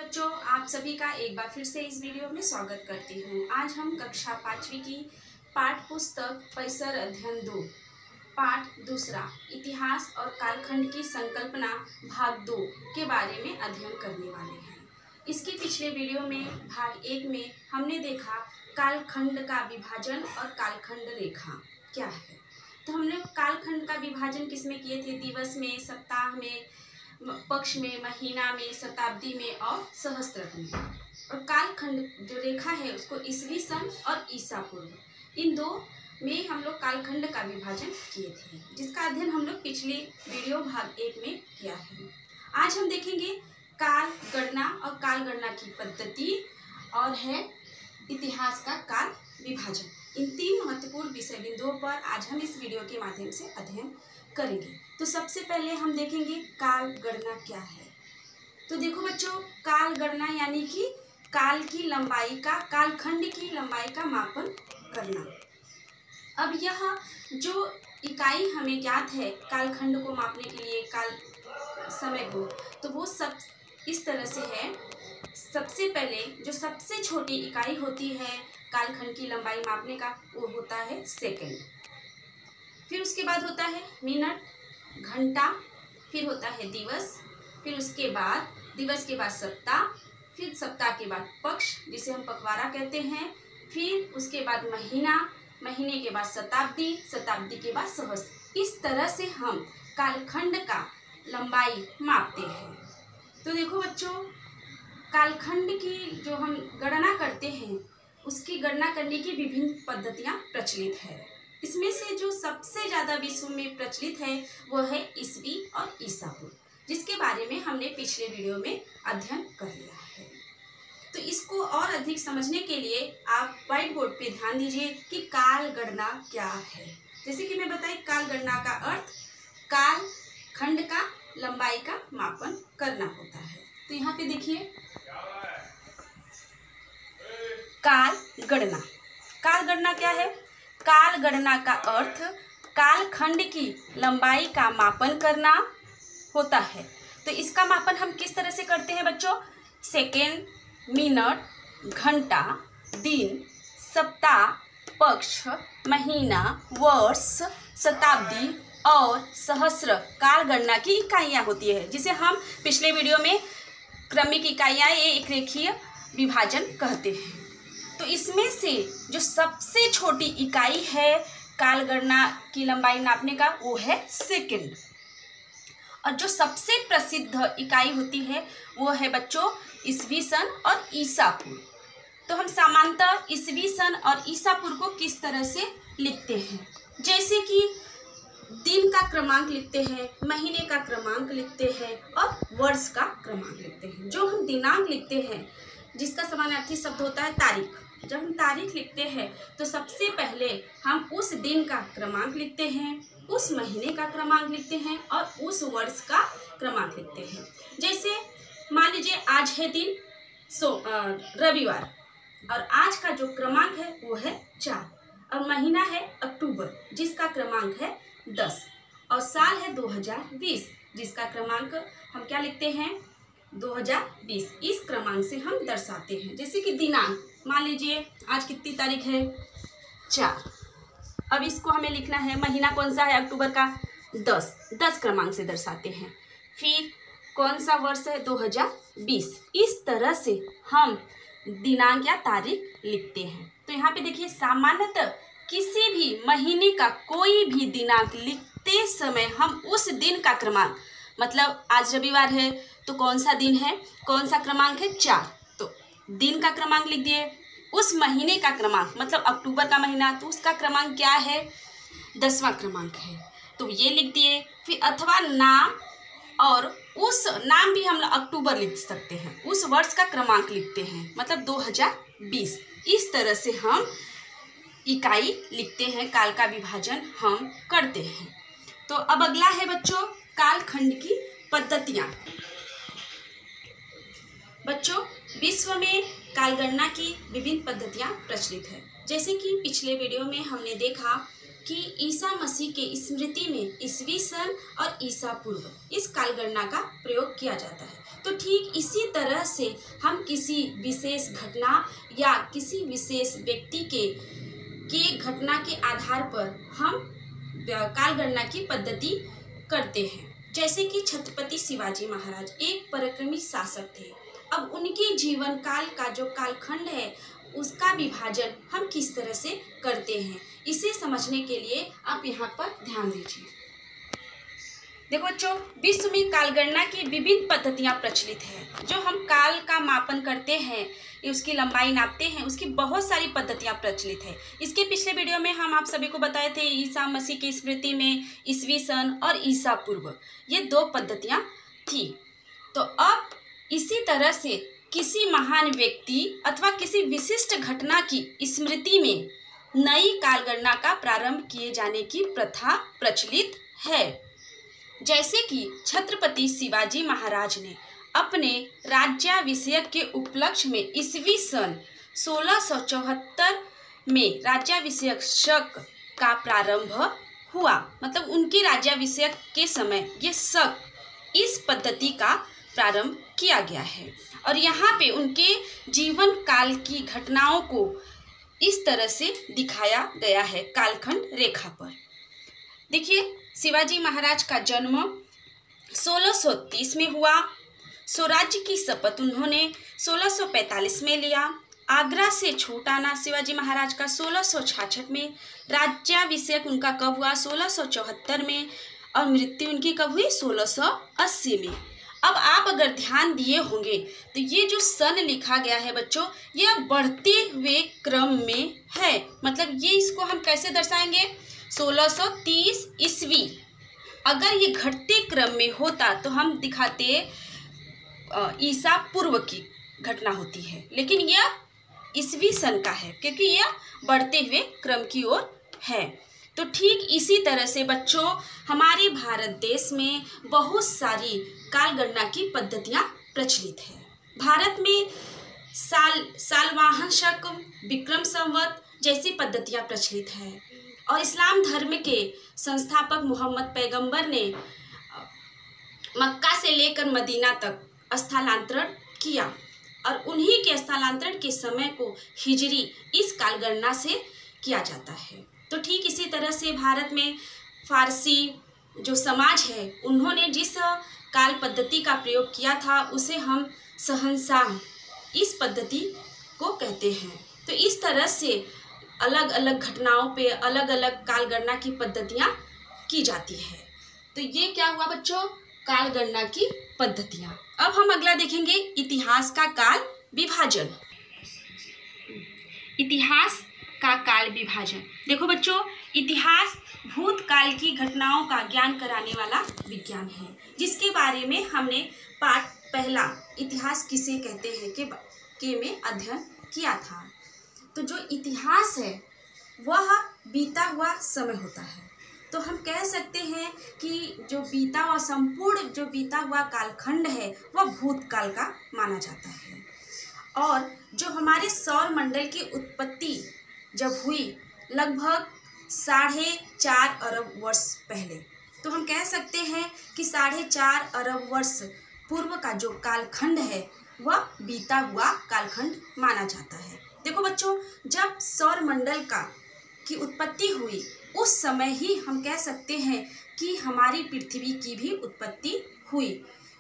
बच्चों, आप सभी का एक बार फिर से इस वीडियो में स्वागत करती हूँ। आज हम कक्षा 5वीं की पाठ पुस्तक परिसर अध्ययन 2 पाठ दूसरा इतिहास और कालखंड की संकल्पना भाग 2 के बारे में अध्ययन करने वाले हैं। इसके पिछले वीडियो में भाग 1 में हमने देखा कालखंड का विभाजन और कालखंड रेखा क्या है। तो हमने कालखंड का विभाजन किसमें किए थे? दिवस में, सप्ताह में, पक्ष में, महीना में, शताब्दी में और सहस्त्रक में। और कालखंड जो रेखा है उसको ईसवी सन और ईसा पूर्व, इन दो में हम लोग कालखंड का विभाजन किए थे, जिसका अध्ययन हम लोग पिछले वीडियो भाग 1 में किया है। आज हम देखेंगे काल गणना और काल गणना की पद्धति और है इतिहास का काल विभाजन। इन 3 महत्वपूर्ण विषय बिंदुओं पर आज हम इस वीडियो के माध्यम से अध्ययन करेंगे। तो सबसे पहले हम देखेंगे काल गणना क्या है। तो देखो बच्चों, काल गणना यानी कि काल की लंबाई का, कालखंड की लंबाई का मापन करना। अब यह जो इकाई हमें ज्ञात है कालखंड को मापने के लिए, काल समय को, तो वो सब इस तरह से है। सबसे पहले जो सबसे छोटी इकाई होती है कालखंड की लंबाई मापने का, वो होता है सेकंड। फिर उसके बाद होता है मिनट, घंटा, फिर होता है दिवस, फिर उसके बाद दिवस के बाद सप्ताह, फिर सप्ताह के बाद पक्ष जिसे हम पखवाड़ा कहते हैं, फिर उसके बाद महीना, महीने के बाद शताब्दी, शताब्दी के बाद सहस्त्र। इस तरह से हम कालखंड का लंबाई मापते हैं। तो देखो बच्चों, कालखंड की जो हम गणना करते हैं उसकी गणना करने की विभिन्न पद्धतियाँ प्रचलित है। इसमें से जो सबसे ज़्यादा विश्व में प्रचलित है वो है ईसवी और ईसा पूर्व, जिसके बारे में हमने पिछले वीडियो में अध्ययन कर लिया है। तो इसको और अधिक समझने के लिए आप व्हाइट बोर्ड पे ध्यान दीजिए कि काल गणना क्या है। जैसे कि मैं बताई, काल गणना का अर्थ काल खंड का लंबाई का मापन करना होता है। तो यहाँ पे देखिए काल गणना। काल गणना क्या है? काल गणना का अर्थ कालखंड की लंबाई का मापन करना होता है। तो इसका मापन हम किस तरह से करते हैं बच्चों? सेकेंड, मिनट, घंटा, दिन, सप्ताह, पक्ष, महीना, वर्ष, शताब्दी और सहस्त्र काल गणना की इकाइयाँ होती है, जिसे हम पिछले वीडियो में क्रमिक इकाइयाँ एक रेखीय विभाजन कहते हैं। तो इसमें से जो सबसे छोटी इकाई है काल गणना की लंबाई नापने का, वो है सेकंड। और जो सबसे प्रसिद्ध इकाई होती है वो है बच्चों ईसवी सन और ईसा पूर्व। तो हम सामान्यतः ईसवी सन और ईसा पूर्व को किस तरह से लिखते हैं? जैसे कि दिन का क्रमांक लिखते हैं, महीने का क्रमांक लिखते हैं और वर्ष का क्रमांक लिखते हैं। जो हम दिनांक लिखते हैं, जिसका समानार्थी शब्द होता है तारीख, जब हम तारीख लिखते हैं तो सबसे पहले हम उस दिन का क्रमांक लिखते हैं, उस महीने का क्रमांक लिखते हैं और उस वर्ष का क्रमांक लिखते हैं। जैसे मान लीजिए आज है दिन रविवार, और आज का जो क्रमांक है वो है 4, और महीना है अक्टूबर जिसका क्रमांक है 10, और साल है 2020 जिसका क्रमांक हम क्या लिखते हैं? 2020। इस क्रमांक से हम दर्शाते हैं। जैसे कि दिनांक, मान लीजिए आज कितनी तारीख है? 4। अब इसको हमें लिखना है, महीना कौन सा है अक्टूबर का? 10 क्रमांक से दर्शाते हैं। फिर कौन सा वर्ष है? 2020। इस तरह से हम दिनांक या तारीख लिखते हैं। तो यहाँ पे देखिए, सामान्यतः किसी भी महीने का कोई भी दिनांक लिखते समय हम उस दिन का क्रमांक, मतलब आज रविवार है तो कौन सा दिन है, कौन सा क्रमांक है? 4, तो दिन का क्रमांक लिख दिए। उस महीने का क्रमांक, मतलब अक्टूबर का महीना, तो उसका क्रमांक क्या है? 10वां क्रमांक है, तो ये लिख दिए। फिर अथवा नाम, और उस नाम भी हम अक्टूबर लिख सकते हैं, उस वर्ष का क्रमांक लिखते हैं, मतलब 2020। इस तरह से हम इकाई लिखते हैं, काल का विभाजन हम करते हैं। तो अब अगला है बच्चों कालखंड की पद्धतियाँ। बच्चों, विश्व में काल गणना की विभिन्न पद्धतियाँ प्रचलित है। जैसे कि पिछले वीडियो में हमने देखा कि ईसा मसीह के स्मृति में ईसवी सन और ईसा पूर्व इस काल गणना का प्रयोग किया जाता है। तो ठीक इसी तरह से हम किसी विशेष घटना या किसी विशेष व्यक्ति के घटना के आधार पर हम कालगणना की पद्धति करते हैं। जैसे कि छत्रपति शिवाजी महाराज एक पराक्रमी शासक थे। अब उनके जीवन काल का जो कालखंड है उसका विभाजन हम किस तरह से करते हैं, इसे समझने के लिए आप यहाँ पर ध्यान दीजिए। देखो बच्चों, विश्व में कालगणना की विभिन्न पद्धतियाँ प्रचलित हैं। जो हम काल का मापन करते हैं, उसकी लंबाई नापते हैं, उसकी बहुत सारी पद्धतियाँ प्रचलित है। इसके पिछले वीडियो में हम आप सभी को बताए थे ईसा मसीह की स्मृति में ईसवी सन और ईसा पूर्व, ये 2 पद्धतियाँ थी। तो अब इसी तरह से किसी महान व्यक्ति अथवा किसी विशिष्ट घटना की स्मृति में नई कालगणना का प्रारंभ किए जाने की प्रथा प्रचलित है। जैसे कि छत्रपति शिवाजी महाराज ने अपने राज्याभिषेक के उपलक्ष्य में ईस्वी सन 1674 में राज्याभिषेक शक का प्रारंभ हुआ। मतलब उनके राज्याभिषेक के समय ये शक, इस पद्धति का प्रारंभ किया गया है। और यहाँ पे उनके जीवन काल की घटनाओं को इस तरह से दिखाया गया है कालखंड रेखा पर। देखिए, शिवाजी महाराज का जन्म 1630 में हुआ। स्वराज्य की शपथ उन्होंने 1645 में लिया। आगरा से छूटाना शिवाजी महाराज का 1666 में। राज्याभिषेक उनका कब हुआ? 1674 में। और मृत्यु उनकी कब हुई? 1680 में। अब आप अगर ध्यान दिए होंगे तो ये जो सन लिखा गया है बच्चों, यह बढ़ते हुए क्रम में है। मतलब ये इसको हम कैसे दर्शाएंगे? 1630 ईस्वी। अगर ये घटते क्रम में होता तो हम दिखाते ईसा पूर्व की घटना होती है, लेकिन यह ईस्वी सन का है क्योंकि यह बढ़ते हुए क्रम की ओर है। तो ठीक इसी तरह से बच्चों, हमारे भारत देश में बहुत सारी कालगणना की पद्धतियाँ प्रचलित है। भारत में सालवाहन शक, विक्रम संवत जैसी पद्धतियाँ प्रचलित है। और इस्लाम धर्म के संस्थापक मोहम्मद पैगंबर ने मक्का से लेकर मदीना तक स्थलांतरण किया और उन्हीं के स्थलांतरण के समय को हिजरी इस कालगणना से किया जाता है। तो ठीक इसी तरह से भारत में फारसी जो समाज है, उन्होंने जिस काल पद्धति का प्रयोग किया था उसे हम शहंशाह इस पद्धति को कहते हैं। तो इस तरह से अलग अलग घटनाओं पे अलग अलग कालगणना की पद्धतियाँ की जाती है। तो ये क्या हुआ बच्चों? कालगणना की पद्धतियाँ। अब हम अगला देखेंगे इतिहास का काल विभाजन। इतिहास का काल विभाजन। देखो बच्चों, इतिहास भूतकाल की घटनाओं का ज्ञान कराने वाला विज्ञान है, जिसके बारे में हमने पाठ पहला इतिहास किसे कहते हैं के में अध्ययन किया था। तो जो इतिहास है वह बीता हुआ समय होता है। तो हम कह सकते हैं कि जो बीता हुआ संपूर्ण जो बीता हुआ कालखंड है वह भूतकाल का माना जाता है। और जो हमारे सौर मंडल की उत्पत्ति जब हुई लगभग 4.5 अरब वर्ष पहले, तो हम कह सकते हैं कि 4.5 अरब वर्ष पूर्व का जो कालखंड है वह बीता हुआ कालखंड माना जाता है। देखो बच्चों, जब सौर मंडल की उत्पत्ति हुई उस समय ही हम कह सकते हैं कि हमारी पृथ्वी की भी उत्पत्ति हुई,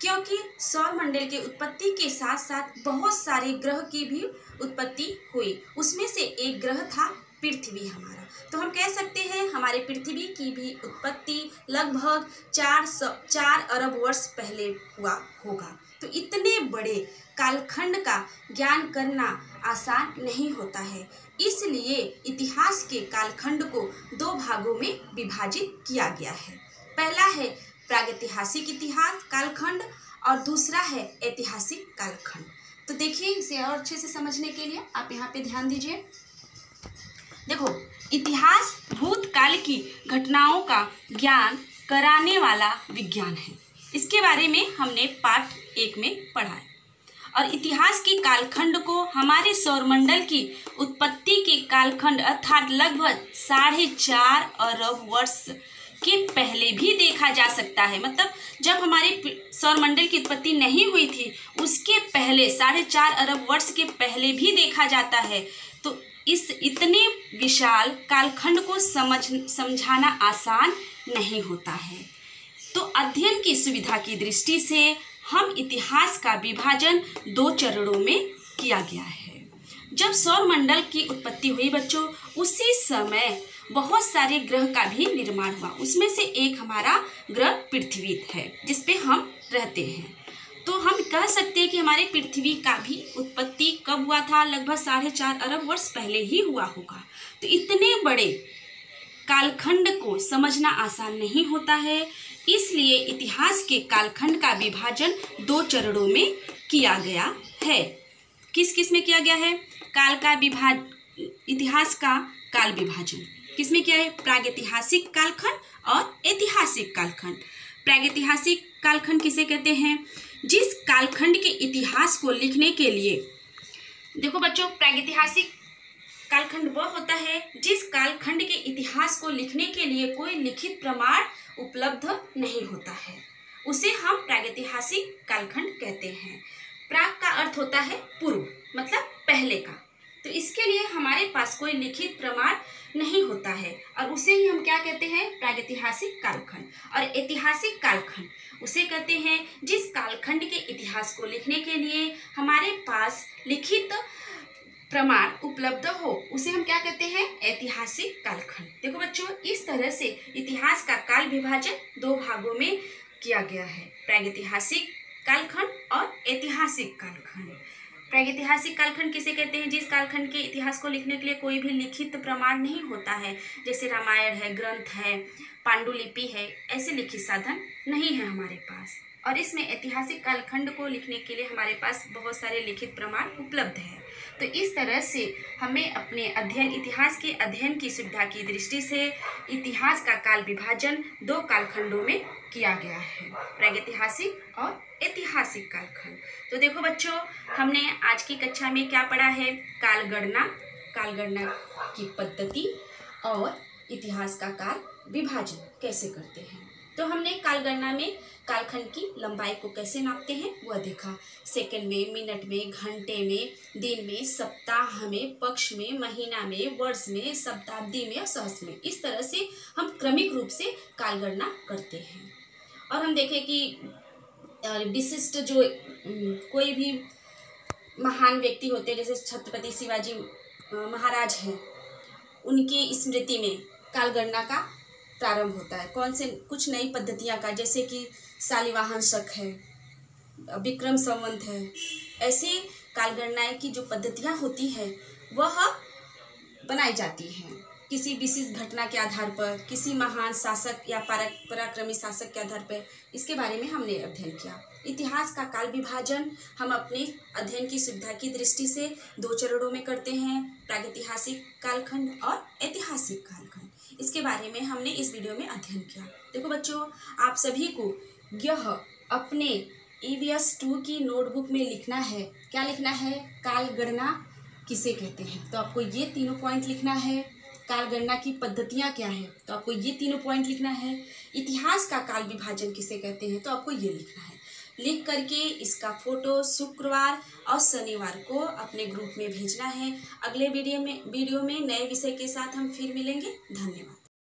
क्योंकि सौर मंडल के उत्पत्ति के साथ साथ बहुत सारे ग्रह की भी उत्पत्ति हुई। उसमें से एक ग्रह था पृथ्वी हमारा। तो हम कह सकते हैं हमारे पृथ्वी की भी उत्पत्ति लगभग 4 अरब वर्ष पहले हुआ होगा। तो इतने बड़े कालखंड का ज्ञान करना आसान नहीं होता है, इसलिए इतिहास के कालखंड को 2 भागों में विभाजित किया गया है। पहला है प्रागैतिहासिक इतिहास कालखंड और दूसरा है ऐतिहासिक कालखंड। तो देखिए, इसे और अच्छे से समझने के लिए आप यहाँ पे ध्यान दीजिए। देखो, इतिहास भूतकाल की घटनाओं का ज्ञान कराने वाला विज्ञान है। इसके बारे में हमने पाठ 1 में पढ़ा है। और इतिहास के कालखंड को हमारे सौरमंडल की उत्पत्ति के कालखंड अर्थात लगभग 4.5 अरब वर्ष के पहले भी देखा जा सकता है। मतलब जब हमारे सौरमंडल की उत्पत्ति नहीं हुई थी उसके पहले 4.5 अरब वर्ष के पहले भी देखा जाता है। तो इस इतने विशाल कालखंड को समझाना आसान नहीं होता है। तो अध्ययन की सुविधा की दृष्टि से हम इतिहास का विभाजन 2 चरणों में किया गया है। जब सौरमंडल की उत्पत्ति हुई बच्चों, उसी समय बहुत सारे ग्रह का भी निर्माण हुआ। उसमें से एक हमारा ग्रह पृथ्वी है जिस पे हम रहते हैं। तो हम कह सकते हैं कि हमारे पृथ्वी का भी उत्पत्ति कब हुआ था? लगभग 4.5 अरब वर्ष पहले ही हुआ होगा। तो इतने बड़े कालखंड को समझना आसान नहीं होता है, इसलिए इतिहास के कालखंड का विभाजन 2 चरणों में किया गया है। किस किस में किया गया है? इतिहास का काल विभाजन किसमें किया है? प्रागैतिहासिक कालखंड और ऐतिहासिक कालखंड। प्रागैतिहासिक कालखंड किसे कहते हैं? जिस कालखंड के इतिहास को लिखने के लिए, देखो बच्चों, प्रागैतिहासिक कालखंड वह होता है जिस कालखंड के इतिहास को लिखने के लिए कोई लिखित प्रमाण उपलब्ध नहीं होता है, उसे हम प्रागैतिहासिक कालखंड कहते हैं। प्राग का अर्थ होता है पूर्व, मतलब पहले का। तो इसके लिए हमारे पास कोई लिखित प्रमाण नहीं होता है और उसे ही हम क्या कहते हैं? प्रागैतिहासिक कालखंड। और ऐतिहासिक कालखंड उसे कहते हैं जिस कालखंड के इतिहास को लिखने के लिए हमारे पास लिखित प्रमाण उपलब्ध हो, उसे हम क्या कहते हैं? ऐतिहासिक कालखंड। देखो बच्चों, इस तरह से इतिहास का काल विभाजन 2 भागों में किया गया है, प्रागैतिहासिक कालखंड और ऐतिहासिक कालखंड। प्रागैतिहासिक कालखंड किसे कहते हैं? जिस कालखंड के इतिहास को लिखने के लिए कोई भी लिखित प्रमाण नहीं होता है, जैसे रामायण है, ग्रंथ है, पांडुलिपि है, ऐसे लिखित साधन नहीं है हमारे पास। और इसमें ऐतिहासिक कालखंड को लिखने के लिए हमारे पास बहुत सारे लिखित प्रमाण उपलब्ध है। तो इस तरह से हमें अपने इतिहास के अध्ययन की सुविधा की दृष्टि से इतिहास का काल विभाजन 2 कालखंडों में किया गया है, प्रागैतिहासिक और ऐतिहासिक कालखंड। तो देखो बच्चों, हमने आज की कक्षा में क्या पढ़ा है? कालगणना की पद्धति और इतिहास का काल विभाजन कैसे करते हैं। तो हमने कालगणना में कालखंड की लंबाई को कैसे नापते हैं वह देखा। सेकंड में, मिनट में, घंटे में, दिन में, सप्ताह में, पक्ष में, महीना में, वर्ष में, शताब्दी में और सहस्त्र में। इस तरह से हम क्रमिक रूप से कालगणना करते हैं। और हम देखें कि विशिष्ट जो कोई भी महान व्यक्ति होते हैं, जैसे छत्रपति शिवाजी महाराज हैं, उनकी स्मृति में कालगणना का प्रारंभ होता है। कौन से? कुछ नई पद्धतियां का, जैसे कि शालिवाहन शक है, विक्रम संवत है। ऐसे कालगणनाएं की जो पद्धतियां होती है वह बनाई जाती हैं किसी विशेष घटना के आधार पर, किसी महान शासक या पराक्रमी शासक के आधार पर। इसके बारे में हमने अध्ययन किया। इतिहास का काल विभाजन हम अपने अध्ययन की सुविधा की दृष्टि से 2 चरणों में करते हैं, प्रागैतिहासिक कालखंड और ऐतिहासिक कालखंड। इसके बारे में हमने इस वीडियो में अध्ययन किया। देखो बच्चों, आप सभी को यह अपने EVS 2 की नोटबुक में लिखना है। क्या लिखना है? कालगणना किसे कहते हैं, तो आपको ये 3 पॉइंट लिखना है। कालगणना की पद्धतियाँ क्या है, तो आपको ये 3 पॉइंट लिखना है। इतिहास का काल विभाजन किसे कहते हैं, तो आपको ये लिखना है। लिख करके इसका फोटो शुक्रवार और शनिवार को अपने ग्रुप में भेजना है। अगले वीडियो में नए विषय के साथ हम फिर मिलेंगे। धन्यवाद।